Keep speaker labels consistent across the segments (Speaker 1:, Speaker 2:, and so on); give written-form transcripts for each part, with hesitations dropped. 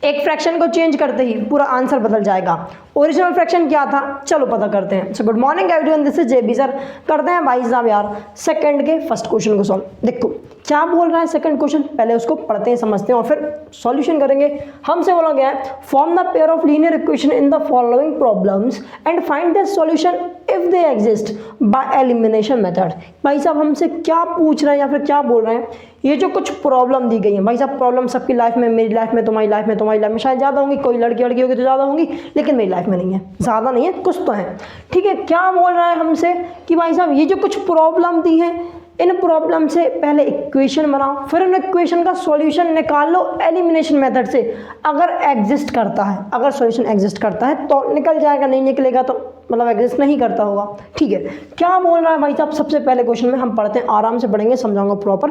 Speaker 1: एक फ्रैक्शन को चेंज करते ही पूरा आंसर बदल जाएगा। ओरिजिनल फ्रैक्शन क्या था, चलो पता करते हैं। So good morning everyone, this is JB sir. करते हैं भाई साहब यार सेकंड के फर्स्ट क्वेश्चन को सॉल्व। देखो क्या बोल रहा है सेकंड क्वेश्चन, पहले उसको पढ़ते हैं समझते हैं और फिर सॉल्यूशन करेंगे। हमसे बोला गया है form the pair of linear equation in the following problems and find the solution if they exist by elimination method. भाई साहब हमसे क्या पूछ रहे हैं या फिर क्या बोल रहे हैं, ये जो कुछ प्रॉब्लम दी गई है, भाई साहब प्रॉब्लम सबकी लाइफ में, मेरी लाइफ में, तुम्हारी लाइफ में, तुम्हारी लाइफ में शायद ज़्यादा होंगी, कोई लड़की होगी तो ज़्यादा होंगी, लेकिन मेरी लाइफ में नहीं है, ज़्यादा नहीं है, कुछ तो है। ठीक है, क्या बोल रहा है हमसे कि भाई साहब ये जो कुछ प्रॉब्लम दी है, इन प्रॉब्लम से पहले इक्वेशन बनाओ, फिर उन इक्वेशन का सॉल्यूशन निकाल लो एलिमिनेशन मेथड से। अगर एग्जिस्ट करता है, अगर सॉल्यूशन एग्जिस्ट करता है तो निकल जाएगा, नहीं निकलेगा तो मतलब एग्जिस्ट नहीं करता होगा। ठीक है, क्या बोल रहा है भाई साहब सबसे पहले क्वेश्चन में, हम पढ़ते हैं आराम से पढ़ेंगे, समझाऊंगा प्रॉपर।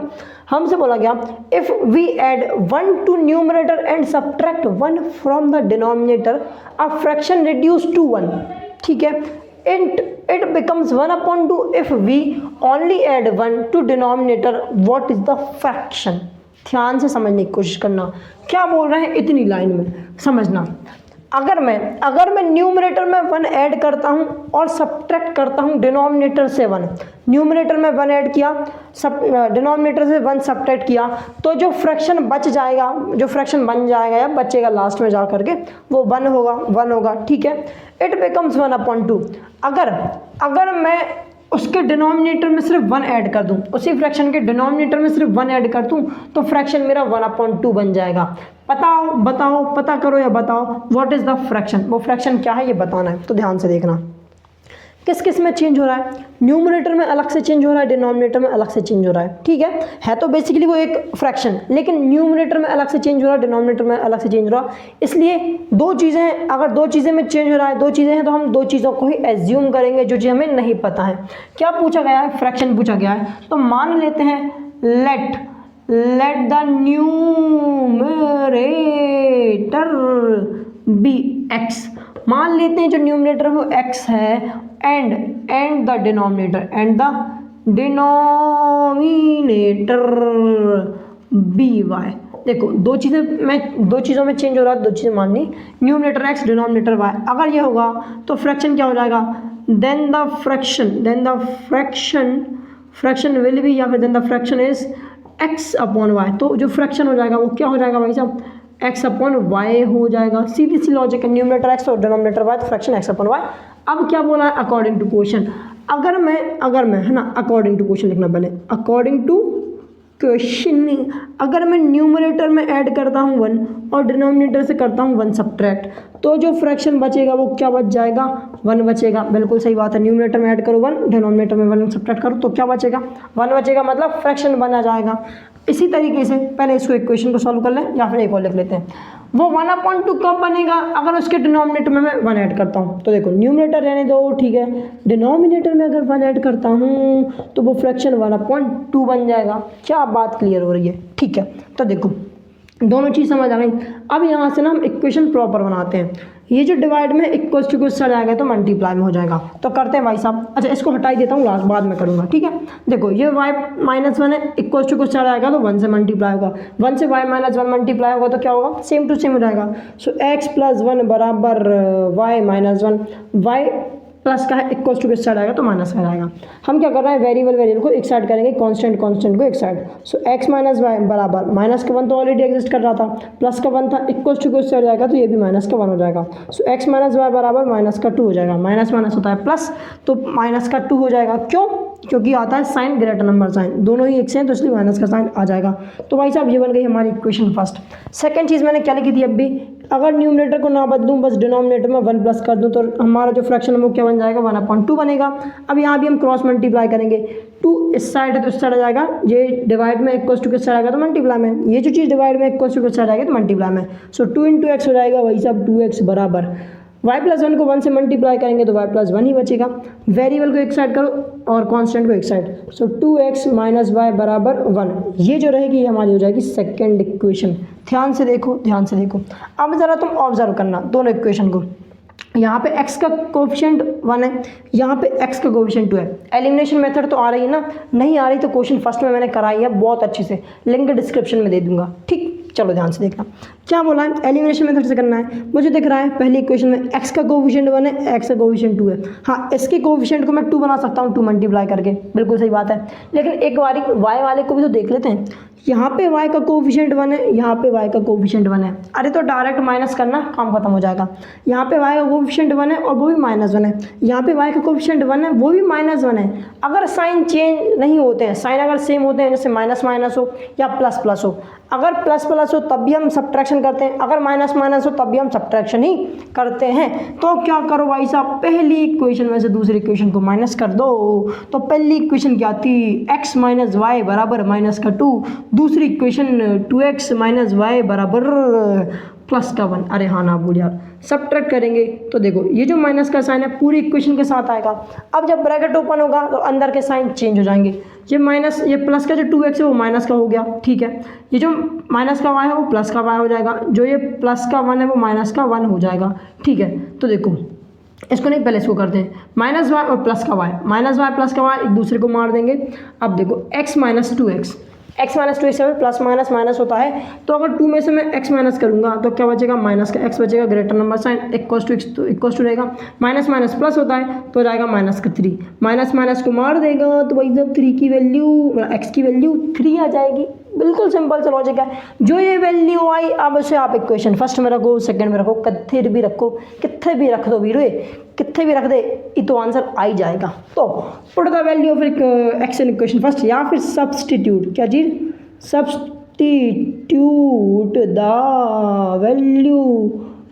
Speaker 1: हमसे बोला गया if we add 1 to numerator and subtract 1 from the denominator a fraction reduce to 1। ठीक है, it becomes 1/2 if we only add 1 to denominator. what is the fraction? ध्यान से समझने की कोशिश करना, क्या बोल रहे हैं इतनी लाइन में समझना। अगर मैं न्यूमरेटर में 1 ऐड करता हूँ और सब्ट्रैक्ट करता हूँ डिनोमिनेटर से 1, न्यूमरेटर में 1 ऐड किया, सब डिनोमिनेटर से 1 सब्ट्रैक्ट किया, तो जो फ्रैक्शन बच जाएगा, जो फ्रैक्शन बन जाएगा या बचेगा लास्ट में जा करके वो 1 होगा। ठीक है, इट बिकम्स 1/2। अगर मैं उसके डिनोमिनेटर में सिर्फ 1 ऐड कर दूं, उसी फ्रैक्शन के डिनोमिनेटर में सिर्फ 1 ऐड कर दूं, तो फ्रैक्शन मेरा 1/2 बन जाएगा। पता करो या बताओ व्हाट इज द फ्रैक्शन, वो फ्रैक्शन क्या है ये बताना है। तो ध्यान से देखना किस किस में चेंज हो रहा है, न्यूमरेटर में अलग से चेंज हो रहा है, डिनोमिनेटर में अलग से चेंज हो रहा है। ठीक है तो बेसिकली वो एक फ्रैक्शन, लेकिन न्यूमरेटर में अलग से चेंज हो रहा है, डिनोमिनेटर में अलग से चेंज हो रहा है। इसलिए दो चीज़ें हैं, अगर दो चीज़ें में चेंज हो रहा है, दो चीज़ें हैं, तो हम दो चीज़ों को ही एज्यूम करेंगे जो चीज़ हमें नहीं पता है। क्या पूछा गया है, फ्रैक्शन पूछा गया है, तो मान लेते हैं let the numerator be x. मान लेते हैं जो न्यूमरेटर वो x है and the denominator be y. देखो दो चीज़ों में चेंज हो रहा है, दो चीज़ें माननी, न्यूमरेटर x डिनोमिनेटर y। अगर ये होगा तो फ्रैक्शन क्या हो जाएगा, then the fraction will be, या फिर then the fraction is x/y। तो जो फ्रैक्शन हो जाएगा वो क्या हो जाएगा भाई साहब, x/y हो जाएगा। सीधी सी लॉजिक है, न्यूमरेटर x और डिनोमिनेटर y, तो फ्रैक्शन x/y। अब क्या बोला है, अकॉर्डिंग टू क्वेश्चन। अगर मैं है ना, अकॉर्डिंग टू क्वेश्चन लिखना पहले, अकॉर्डिंग टू क्वेश्चन। अगर मैं न्यूमरेटर में ऐड करता हूँ 1 और डिनोमिनेटर से करता हूँ 1 सब्ट्रैक्ट, तो जो फ्रैक्शन बचेगा वो क्या बच जाएगा, 1 बचेगा। बिल्कुल सही बात है, न्यूमरेटर में ऐड करो 1, डिनोमिनेटर में 1 सब्ट्रैक्ट करो तो क्या बचेगा, 1 बचेगा, मतलब फ्रैक्शन बना जाएगा। इसी तरीके से पहले इसको इक्वेशन को सॉल्व कर लें, या फिर एक और लिख लेते हैं। वो 1/2 कब बनेगा, अगर उसके डिनोमिनेटर में मैं 1 ऐड करता हूँ। तो देखो न्यूमरेटर रहने दो, ठीक है, डिनोमिनेटर में अगर 1 ऐड करता हूँ तो वो फ्रैक्शन 1/2 बन जाएगा। क्या बात क्लियर हो रही है, ठीक है। तो देखो दोनों चीज़ समझ आ गई। अब यहाँ से ना हम इक्वेशन प्रॉपर बनाते हैं। ये जो डिवाइड में इक्वल्स टू कुछ जाएगा तो मल्टीप्लाई में हो जाएगा। तो करते हैं भाई साहब, अच्छा इसको हटा ही देता हूँ, लास्ट बाद में करूँगा, ठीक है। देखो ये y-1 है, इक्वल्स टू कुछ जाएगा तो 1 से मल्टीप्लाई होगा, 1 से y-1 मल्टीप्लाई होगा तो क्या होगा, सेम टू सेम हो जाएगा। सो x+1 बराबर y-1, y प्लस का है, इक्वल्स टू किस साइड आएगा तो माइनस का आएगा। हम क्या कर रहे हैं, वेरिएबल को एक साइड करेंगे, कांस्टेंट को एक साइड। सो x माइनस वाई बराबर माइनस का 1 तो ऑलरेडी एग्जिस्ट कर रहा था, प्लस का 1 था, इक्वल्स टू किस साइड जाएगा तो ये भी माइनस का 1 हो जाएगा। सो x माइनस वाई बराबर माइनस का 2 हो जाएगा, माइनस माइनस होता है प्लस, तो माइनस का 2 हो जाएगा। क्यों, क्योंकि आता है साइन ग्रेटर नंबर साइन, दोनों ही एक से हैं तो इसलिए माइनस का साइन आ जाएगा। तो भाई साहब ये बन गई हमारी इक्वेशन फर्स्ट। सेकंड चीज़ मैंने क्या लिखी थी, अब भी अगर न्यूमरेटर को ना बदलूं, बस डिनोमिनेटर में 1 प्लस कर दूं, तो हमारा जो फ्रैक्शन है वो क्या बन जाएगा, 1/2 बनेगा। अब यहाँ भी हम क्रॉस मल्टीप्लाई करेंगे, 2 इस साइड है तो इस साइड आ जाएगा, ये डिवाइड में इक्वल्स टू किस साइड आएगा तो मल्टीप्लाई में, ये जो चीज़ डिवाइड में इक्वल्स टू किस साइड आएगा तो मल्टीप्लाई में। सो 2 × x हो जाएगा भाई साहब 2x बराबर y+1 को 1 से मल्टीप्लाई करेंगे तो y+1 ही बचेगा। वेरिएबल को एक साइड करो और कांस्टेंट को एक साइड। सो 2x माइनस वाई बराबर 1, ये जो रहेगी ये हमारी हो जाएगी सेकंड इक्वेशन। ध्यान से देखो। अब ज़रा तुम ऑब्जर्व करना दोनों इक्वेशन को। यहाँ पे x का कोफिशिएंट 1 है, यहाँ पे x का कोफिशिएंट 2 है। एलिमिनेशन मेथड तो आ रही है ना, नहीं आ रही तो क्वेश्चन फर्स्ट में मैंने कराई है बहुत अच्छे से, लिंक डिस्क्रिप्शन में दे दूंगा, ठीक। चलो ध्यान से देखना क्या बोला है, एलिमिनेशन मेथड से करना है। मुझे दिख रहा है पहली इक्वेशन में x का कोएफिशिएंट 1 है, x का कोएफिशिएंट 2 है। हाँ, इसके कोएफिशिएंट को मैं 2 बना सकता हूँ 2 मल्टीप्लाई करके, बिल्कुल सही बात है। लेकिन एक बारी y वाले को भी तो देख लेते हैं। यहाँ पे y का कोएफिशिएंट 1 है, यहाँ पे y का कोएफिशिएंट 1 है। अरे तो डायरेक्ट माइनस करना, काम खत्म हो जाएगा। यहाँ पे y का कोएफिशिएंट 1 है और वो भी -1 है। यहाँ पे y का कोएफिशिएंट 1 है, वो भी -1 है। अगर साइन चेंज नहीं होते हैं, साइन अगर सेम होते हैं, जैसे माइनस माइनस हो या प्लस प्लस हो, अगर प्लस प्लस हो तब भी हम सब्ट्रैक्शन करते हैं, अगर माइनस माइनस हो तब भी हम सब्ट्रैक्शन ही करते हैं। तो क्या करो भाई साहब, पहली इक्वेशन में से दूसरी इक्वेशन को माइनस कर दो। तो पहली इक्वेशन क्या थी, x माइनस वाई बराबर माइनस का 2, दूसरी इक्वेशन 2x माइनस वाई बराबर प्लस का 1। अरे हाँ ना बोल यार, सब्ट्रैक्ट करेंगे तो देखो ये जो माइनस का साइन है पूरी इक्वेशन के साथ आएगा। अब जब ब्रैकेट ओपन होगा तो अंदर के साइन चेंज हो जाएंगे। ये प्लस का जो 2x है वो माइनस का हो गया, ठीक है। ये जो माइनस का y है वो प्लस का y हो जाएगा, जो ये प्लस का 1 है वो माइनस का 1 हो जाएगा, ठीक है। तो देखो इसको नहीं, पहले इसको करते हैं, माइनस वाई और प्लस का वाई, माइनस वाई प्लस का वाई एक दूसरे को मार देंगे। अब देखो x minus 2x, x minus 2 से प्लस माइनस माइनस होता है, तो अगर 2 में से मैं x माइनस करूँगा तो क्या बचेगा, माइनस का x बचेगा, greater number sign equals to x तो इक्वल्स टू रहेगा, माइनस माइनस प्लस होता है तो हो जाएगा माइनस का 3, माइनस माइनस को मार देगा तो भाई जब 3 की वैल्यू, x की वैल्यू 3 आ जाएगी। बिल्कुल सिंपल सा लॉजिक है। जो ये वैल्यू आई अब उसे आप इक्वेशन फर्स्ट में रखो, सेकंड में रखो, कत्थे भी रखो, कितने भी रख दो वीरे, कितने भी रख दे ये तो आंसर आ ही जाएगा। तो put the value of x in equation first, या फिर सब्सटीट्यूट, क्या चीज़, substitute the value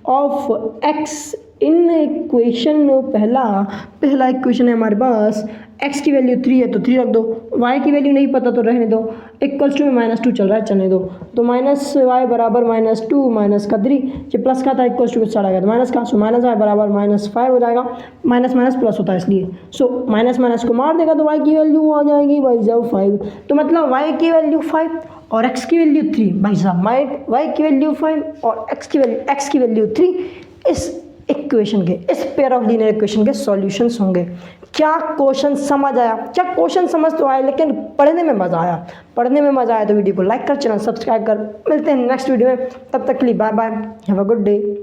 Speaker 1: of x in equation. पहला इक्वेशन है हमारे पास, x की वैल्यू 3 है तो 3 रख दो, y की वैल्यू नहीं पता तो रहने दो, इक्वल्स टू में -2 चल रहा है, चलने दो। तो माइनस वाई बराबर -2 माइनस का 3, ये प्लस का था इक्वल्स टू में चला गया तो माइनस का, सो माइनस वाई बराबर -5 हो जाएगा, माइनस माइनस प्लस होता है इसलिए, सो माइनस माइनस को मार देगा तो y की वैल्यू आ जाएगी भाई साहब 5। तो मतलब y की वैल्यू 5 और x की वैल्यू 3, भाई साहब y की वैल्यू 5 और x की वैल्यू 3, इस इक्वेशन के, इस पेयर ऑफ लीनियर इक्वेशन के सॉल्यूशंस होंगे। क्या क्वेश्चन समझ आया? क्या क्वेश्चन समझ तो आया लेकिन पढ़ने में मज़ा आया। पढ़ने में मज़ा आया तो वीडियो को लाइक कर, चैनल सब्सक्राइब कर। मिलते हैं नेक्स्ट वीडियो में, तब तक के लिए bye bye, have a good day.